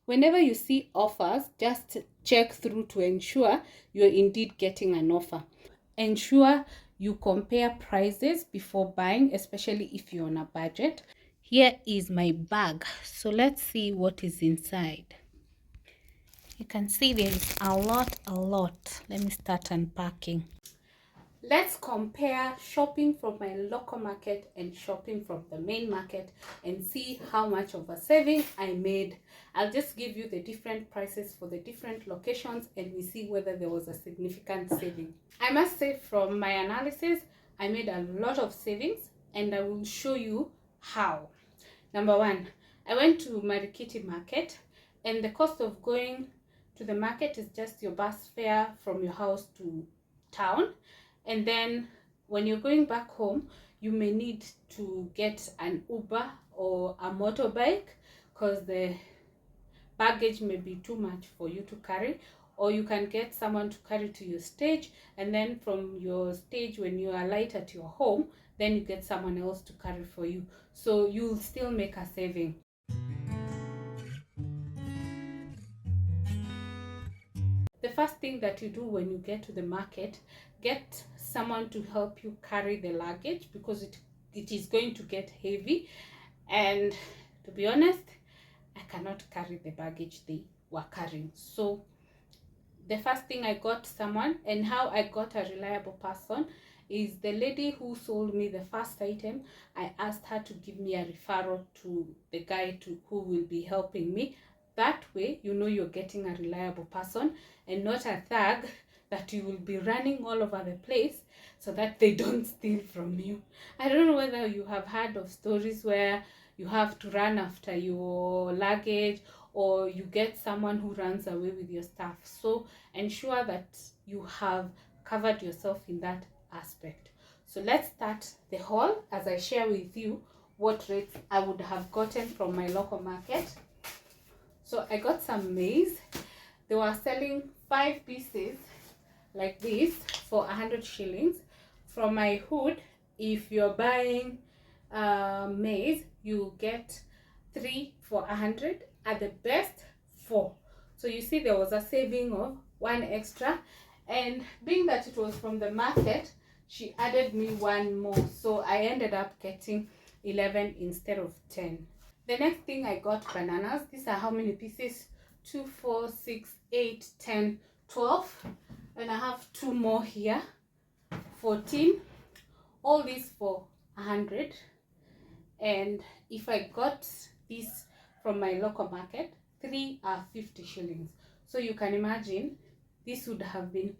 Whenever you see offers, just check through to ensure you're indeed getting an offer. Ensure you compare prices before buying, especially if you're on a budget. Here is my bag. So let's see what is inside. You can see there's a lot. Let me start unpacking. Let's compare shopping from my local market and shopping from the main market and see how much of a saving I made. I'll just give you the different prices for the different locations and we see whether there was a significant saving. I must say from my analysis, I made a lot of savings and I will show you how. Number one, I went to Marikiti market and the cost of going to the market is just your bus fare from your house to town. And then when you're going back home, you may need to get an Uber or a motorbike because the baggage may be too much for you to carry, or you can get someone to carry to your stage, and then from your stage when you alight at your home, then you get someone else to carry for you. So you'll still make a saving. The first thing that you do when you get to the market, get someone to help you carry the luggage because it is going to get heavy. And to be honest, I cannot carry the baggage they were carrying. So the first thing, I got someone. And how I got a reliable person is the lady who sold me the first item. I asked her to give me a referral to the guy who will be helping me. That way, you know you're getting a reliable person and not a thug that you will be running all over the place so that they don't steal from you. I don't know whether you have heard of stories where you have to run after your luggage or you get someone who runs away with your stuff. So ensure that you have covered yourself in that aspect. So let's start the haul as I share with you what rates I would have gotten from my local market. So I got some maize. They were selling 5 pieces like this for 100 shillings. From my hood, if you're buying maize, you get 3 for 100, at the best 4. So you see there was a saving of 1 extra, and being that it was from the market, she added me 1 more, so I ended up getting 11 instead of 10. The next thing, I got bananas. These are how many pieces? 2, 4, 6, 8, 10, 12. And I have 2 more here, 14. All these for 100. And if I got this from my local market, 3 are 50 shillings. So you can imagine this would have been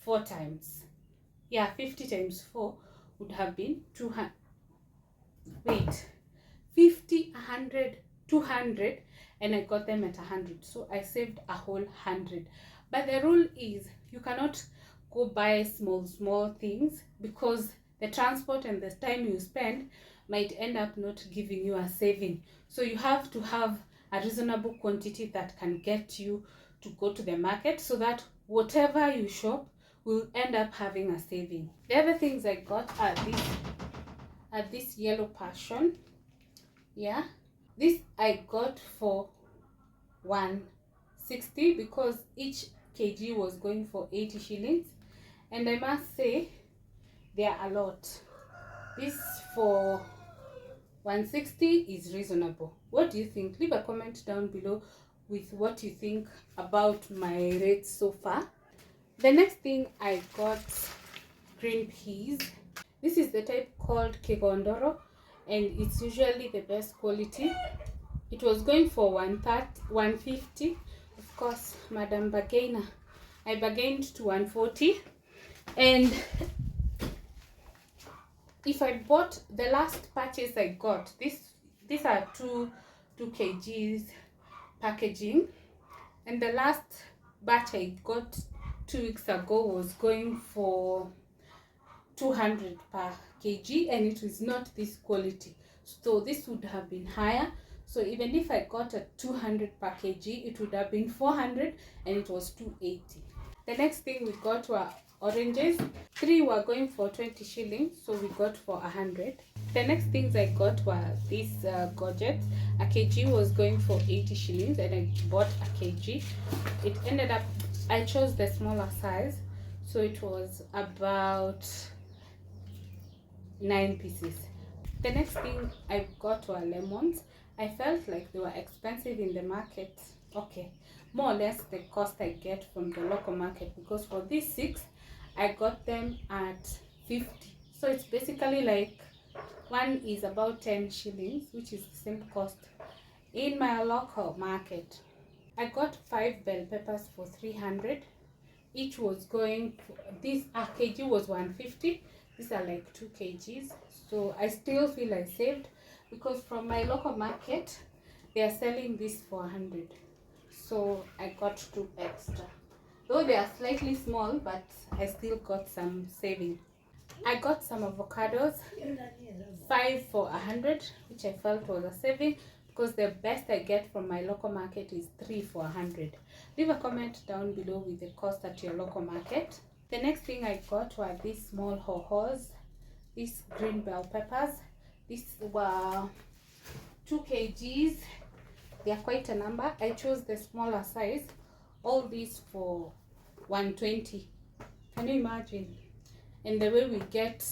4 times. Yeah, 50 times 4 would have been 200. Wait. 50, 100, 200, and I got them at 100. So I saved a whole 100. But the rule is you cannot go buy small things because the transport and the time you spend might end up not giving you a saving. So you have to have a reasonable quantity that can get you to go to the market so that whatever you shop will end up having a saving. The other things I got are this yellow passion. Yeah, this I got for 160 because each kg was going for 80 shillings, and I must say they are a lot. This for 160 is reasonable. What do you think? Leave a comment down below with what you think about my rates so far. The next thing, I got green peas. This is the type called kigondoro, and it's usually the best quality. It was going for 150. Of course, Madam Bargainer, I bargained to 140. And if I bought the last purchase I got, these are 2 kgs packaging, and the last batch I got 2 weeks ago was going for 200 per kg, and it is not this quality, so this would have been higher. So even if I got a 200 per kg, it would have been 400, and it was 280. The next thing we got were oranges. 3 were going for 20 shillings, so we got for 100. The next things I got were these gadgets. A kg was going for 80 shillings and I bought a kg. It ended up, I chose the smaller size, so it was about 9 pieces. The next thing I got were lemons. I felt like they were expensive in the market. Okay, more or less the cost I get from the local market, because for these 6 I got them at 50. So it's basically like one is about 10 shillings, which is the same cost in my local market. I got 5 bell peppers for 300. Each was going for, this a kg was 150. These are like 2 kgs, so I still feel I saved, because from my local market they are selling this for 100, so I got 2 extra, though they are slightly small, but I still got some saving. I got some avocados, 5 for 100, which I felt was a saving, because the best I get from my local market is 3 for 100. Leave a comment down below with the cost at your local market. The next thing I got were these small hohos, these green bell peppers. These were 2 kgs. They are quite a number. I chose the smaller size. All these for 120. Can you imagine? And the way we get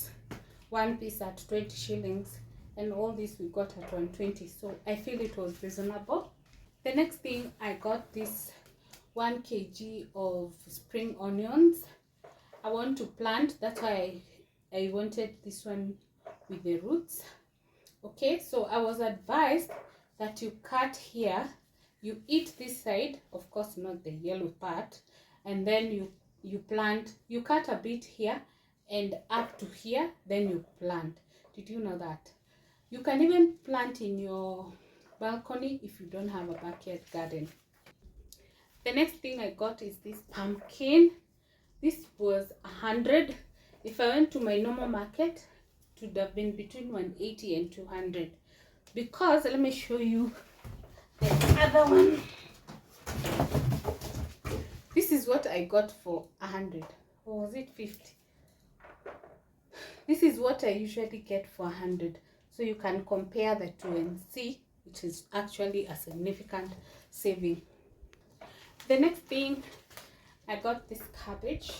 one piece at 20 shillings, and all this we got at 120, so I feel it was reasonable. The next thing I got this 1 kg of spring onions. I want to plant, that's why I wanted this one with the roots. Okay, so I was advised that you cut here, you eat this side, of course not the yellow part, and then you plant, you cut a bit here and up to here, then you plant. Did you know that? You can even plant in your balcony if you don't have a backyard garden. The next thing I got is this pumpkin. This was 100. If I went to my normal market, it would have been between 180 and 200. Because let me show you the other one. This is what I got for 100. Or was it 50? This is what I usually get for 100. So you can compare the two and see it is actually a significant saving. The next thing, I got this cabbage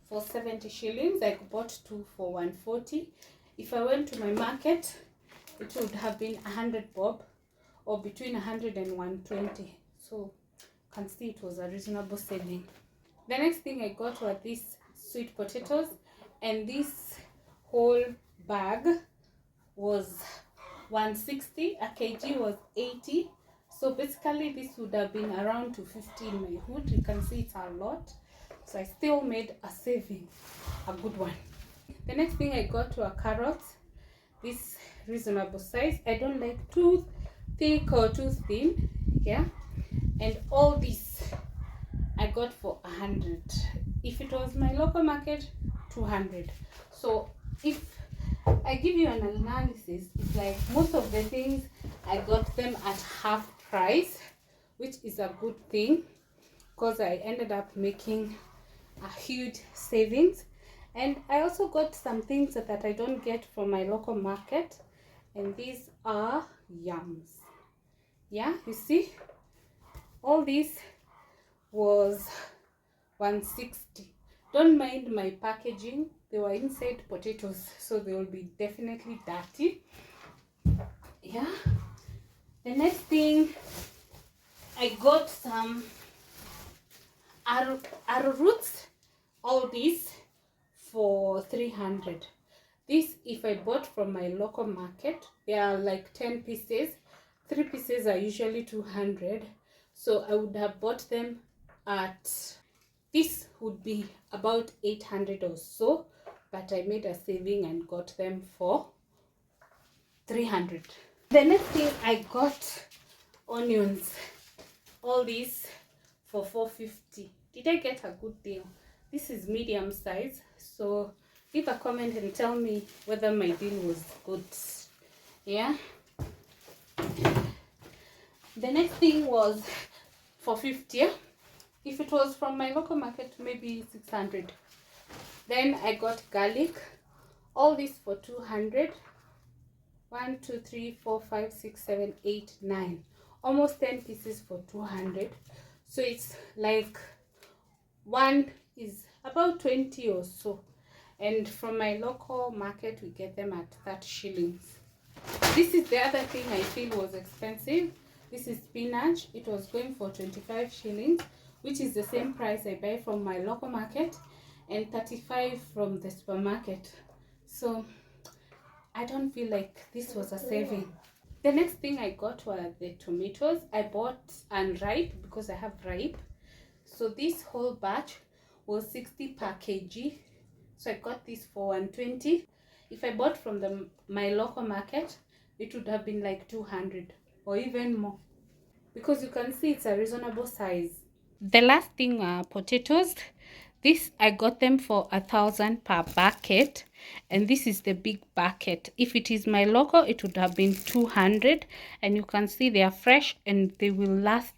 for 70 shillings. I bought 2 for 140. If I went to my market, it would have been 100 bob, or between 100 and 120. So you can see it was a reasonable saving. The next thing I got were these sweet potatoes, and this whole bag was 160. A kg was 80. So basically this would have been around 250 in my hood. You can see it's a lot, so I still made a saving, a good one. The next thing I got were carrots, this reasonable size. I don't like too thick or too thin, yeah. And all this I got for 100. If it was my local market, 200. So if I give you an analysis, it's like most of the things I got them at half price, which is a good thing, because I ended up making a huge savings. And I also got some things that I don't get from my local market, and these are yams. Yeah, you see, all this was 160. Don't mind my packaging, they were inside potatoes, so they will be definitely dirty. Yeah. The next thing, I got some arrowroots, all these for 300. This, if I bought from my local market, they are like 10 pieces. 3 pieces are usually 200, so I would have bought them at, this would be about 800 or so, but I made a saving and got them for 300. The next thing I got onions, all these for 450. Did I get a good deal? This is medium size, so leave a comment and tell me whether my deal was good. Yeah. The next thing was for 50. If it was from my local market, maybe 600. Then I got garlic, all this for 200. 1 2 3 4 5 6 7 8 9, almost 10 pieces for 200. So it's like one is about 20 or so, and from my local market we get them at 30 shillings. This is the other thing I feel was expensive. This is spinach. It was going for 25 shillings, which is the same price I buy from my local market, and 35 from the supermarket. So I don't feel like this was a saving. The next thing I got were the tomatoes. I bought unripe because I have ripe. So this whole batch was 60 per kg. So I got this for 120. If I bought from my local market, it would have been like 200 or even more, because you can see it's a reasonable size. The last thing are potatoes. This I got them for 1,000 per bucket, and this is the big bucket. If it is my local, it would have been 200, and you can see they are fresh and they will last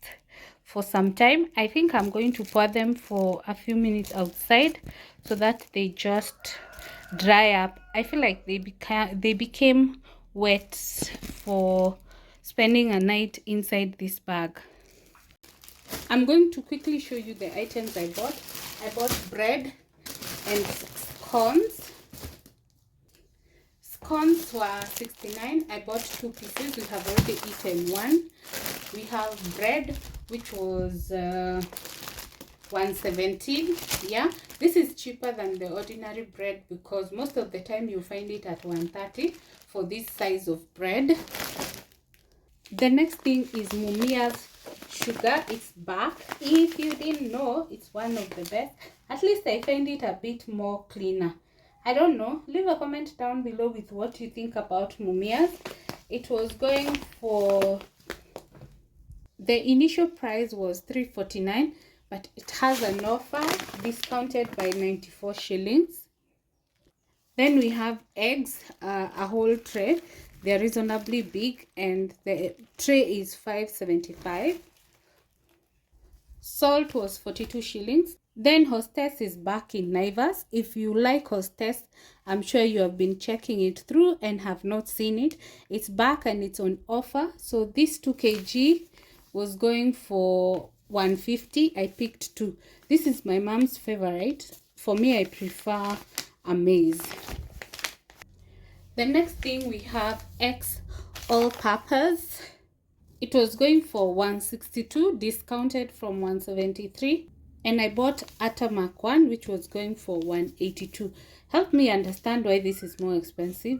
for some time. I think I'm going to pour them for a few minutes outside so that they just dry up. I feel like they became wet for spending a night inside this bag. I'm going to quickly show you the items I bought. I bought bread and scones. Scones were 69. I bought 2 pieces. We have already eaten one. We have bread, which was 117. Yeah, this is cheaper than the ordinary bread because most of the time you find it at 130 for this size of bread. The next thing is Mumia's sugar. It's back. If you didn't know, it's one of the best. At least I find it a bit more cleaner. I don't know. Leave a comment down below with what you think about Mumia's. It was going for, the initial price was 3.49, but it has an offer discounted by 94 shillings. Then we have eggs, a whole tray. They're reasonably big and the tray is 5.75. Salt was 42 shillings. Then Hostess is back in Naivas. If you like Hostess, I'm sure you have been checking it through and have not seen it. It's back and it's on offer. So this 2 kg was going for 150. I picked 2. This is my mom's favorite. For me, I prefer Amaze. The next thing we have X all-purpose. It was going for 162, discounted from 173. And I bought Atamak one, which was going for 182. Help me understand why this is more expensive.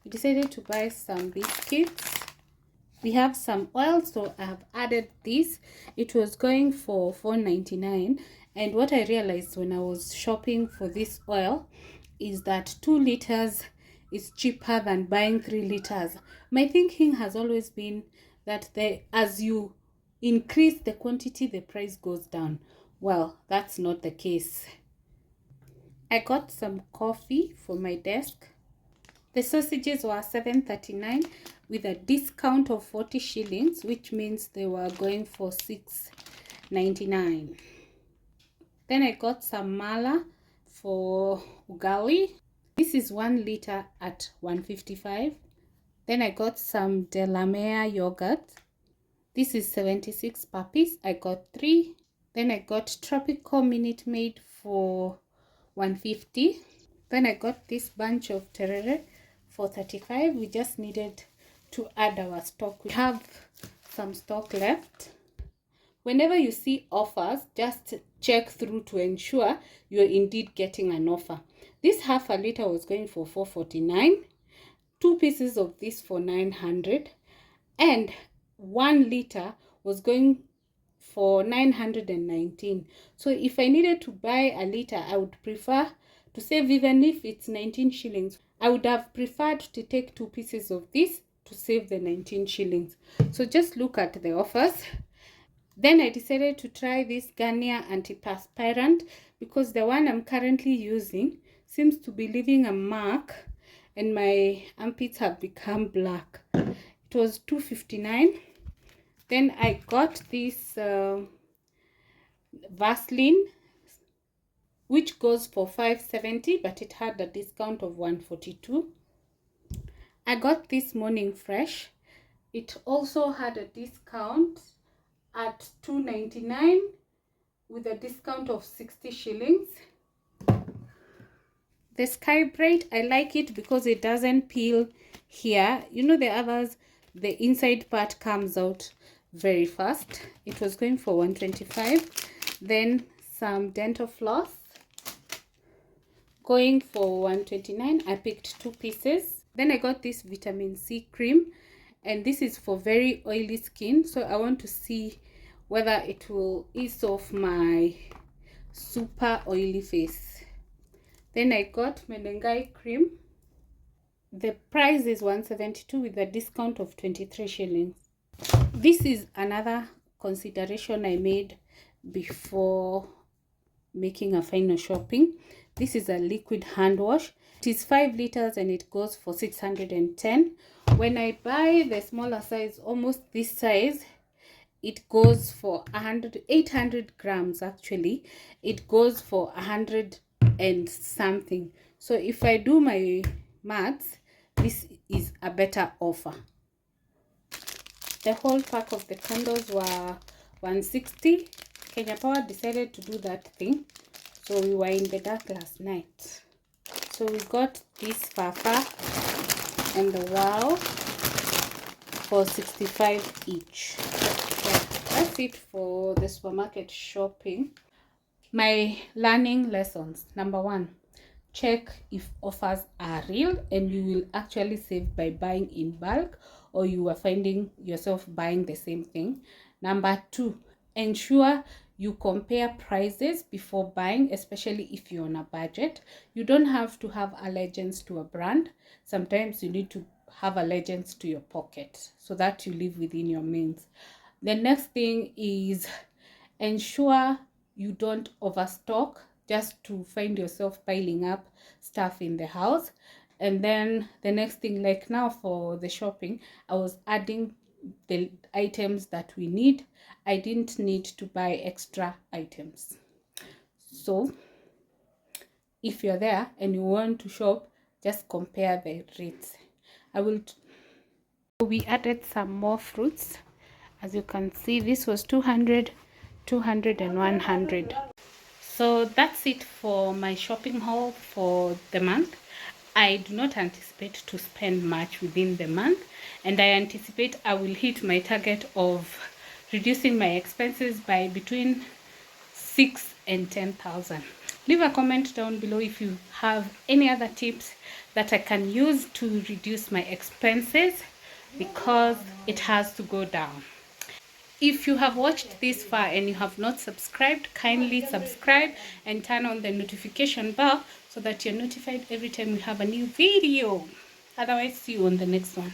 We decided to buy some biscuits. We have some oil, so I have added this. It was going for 4.99. And what I realized when I was shopping for this oil is that 2 liters is cheaper than buying 3 liters. My thinking has always been that as you increase the quantity, the price goes down. Well, that's not the case. I got some coffee for my desk. The sausages were 7.39 with a discount of 40 shillings, which means they were going for 6.99. Then I got some mala for ugali. This is 1 liter at 155. Then I got some Delamere yogurt. This is 76 per piece. I got 3. Then I got Tropical Minute Maid for 150. Then I got this bunch of terere for 35. We just needed to add our stock. We have some stock left. Whenever you see offers, just check through to ensure you're indeed getting an offer. This half a liter was going for 4.49. 2 pieces of this for 900, and 1 liter was going for 919. So if I needed to buy a liter, I would prefer to save, even if it's 19 shillings. I would have preferred to take 2 pieces of this to save the 19 shillings. So just look at the offers. Then I decided to try this Garnier antiperspirant because the one I'm currently using seems to be leaving a mark and my armpits have become black. It was 2.59. Then I got this Vaseline, which goes for $5.70, but it had a discount of $1.42. I got this Morning Fresh. It also had a discount at $2.99 with a discount of 60 shillings. The Sky Bright, I like it because it doesn't peel here. You know, the others, the inside part comes out very fast. It was going for $1.25. Then some dental floss going for $1.29. I picked 2 pieces. Then I got this vitamin C cream, and this is for very oily skin, so I want to see whether it will ease off my super oily face. Then I got Menengai cream. The price is $1.72 with a discount of 23 shillings. This is another consideration I made before making a final shopping. This is a liquid hand wash. It is 5 liters and it goes for 610. When I buy the smaller size, almost this size, it goes for 800 grams. Actually, it goes for 100 and something. So if I do my maths, this is a better offer. The whole pack of the candles were $160. Kenya Power decided to do that thing, so we were in the dark last night. So we got this Fafa and the Wow for 65 each. Yeah, that's it for the supermarket shopping. My learning lessons: number 1, check if offers are real and you will actually save by buying in bulk, or you are finding yourself buying the same thing. Number 2, ensure you compare prices before buying, especially if you're on a budget. You don't have to have allegiance to a brand. Sometimes you need to have allegiance to your pocket so that you live within your means. The next thing is ensure you don't overstock just to find yourself piling up stuff in the house. And then the next thing, like now for the shopping, I was adding the items that we need. I didn't need to buy extra items. So if you're there and you want to shop, just compare the rates. We added some more fruits. As you can see, this was 200, 200 and 100. So that's it for my shopping haul for the month. I do not anticipate to spend much within the month, and I anticipate I will hit my target of reducing my expenses by between 6 and 10,000. Leave a comment down below if you have any other tips that I can use to reduce my expenses, because it has to go down. If you have watched this far and you have not subscribed, kindly subscribe and turn on the notification bell so that you're notified every time we have a new video. Otherwise, see you on the next one.